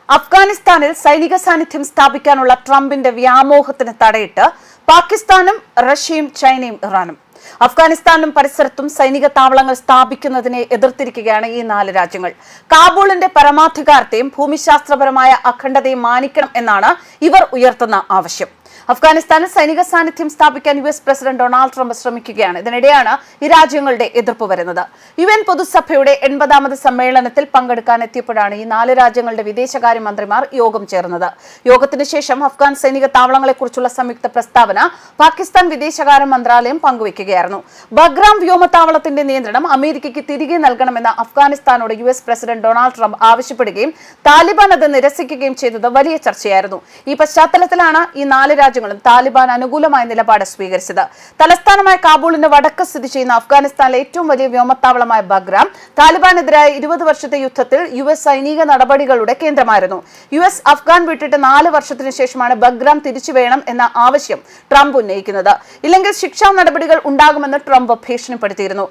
അഫ്ഗാനിസ്ഥാനിൽ സൈനിക സാന്നിധ്യം സ്ഥാപിക്കാനുള്ള ട്രംപിന്റെ വ്യാമോഹത്തിന് തടയിട്ട് പാകിസ്ഥാനും റഷ്യയും ചൈനയും ഇറാനും. അഫ്ഗാനിസ്ഥാനിലും പരിസരത്തും സൈനിക താവളങ്ങൾ സ്ഥാപിക്കുന്നതിനെ എതിർത്തിരിക്കുകയാണ് ഈ 4 രാജ്യങ്ങൾ. കാബൂളിന്റെ പരമാധികാരത്തെയും ഭൂമിശാസ്ത്രപരമായ അഖണ്ഡതയും മാനിക്കണം എന്നാണ് ഇവർ ഉയർത്തുന്ന ആവശ്യം. അഫ്ഗാനിസ്ഥാനിൽ സൈനിക സാന്നിധ്യം സ്ഥാപിക്കാൻ US പ്രസിഡന്റ് ഡൊണാൾഡ് ട്രംപ് ശ്രമിക്കുകയാണ്. ഇതിനിടെയാണ് ഈ രാജ്യങ്ങളുടെ എതിർപ്പ് വരുന്നത്. UN പൊതുസഭയുടെ 80ാമത് സമ്മേളനത്തിൽ പങ്കെടുക്കാൻ എത്തിയപ്പോഴാണ് ഈ 4 രാജ്യങ്ങളുടെ വിദേശകാര്യമന്ത്രിമാർ യോഗം ചേർന്നത്. യോഗത്തിന് ശേഷം അഫ്ഗാൻ സൈനിക താവളങ്ങളെക്കുറിച്ചുള്ള സംയുക്ത പ്രസ്താവന പാകിസ്ഥാൻ വിദേശകാര്യ മന്ത്രാലയം പങ്കുവയ്ക്കുകയായിരുന്നു. ബഗ്രാം വ്യോമതാവളത്തിന്റെ നിയന്ത്രണം അമേരിക്കയ്ക്ക് തിരികെ നൽകണമെന്ന് അഫ്ഗാനിസ്ഥാനോട് US പ്രസിഡന്റ് ഡൊണാൾഡ് ട്രംപ് ആവശ്യപ്പെടുകയും താലിബാൻ അത് നിരസിക്കുകയും ചെയ്തത് വലിയ ചർച്ചയായിരുന്നു. ഈ പശ്ചാത്തലത്തിലാണ് ഈ 4 രാജ്യങ്ങളും താലിബാൻ അനുകൂലമായ നിലപാട് സ്വീകരിച്ചത്. തലസ്ഥാനമായ കാബൂളിന് വടക്ക് സ്ഥിതി ചെയ്യുന്ന അഫ്ഗാനിസ്ഥാനിലെ ഏറ്റവും വലിയ വ്യോമത്താവളമായ ബഗ്രാം താലിബാനെതിരായ 20 വർഷത്തെ യുദ്ധത്തിൽ US സൈനിക നടപടികളുടെ കേന്ദ്രമായിരുന്നു. US അഫ്ഗാൻ വിട്ടിട്ട് 4 വർഷത്തിനു ശേഷമാണ് ബഗ്രാം തിരിച്ചു വേണം എന്ന ആവശ്യം ട്രംപ് ഉന്നയിക്കുന്നത്. ഇല്ലെങ്കിൽ ശിക്ഷാ നടപടികൾ ഉണ്ടാകുമെന്ന് ട്രംപ് ഭീഷണിപ്പെടുത്തിയിരുന്നു.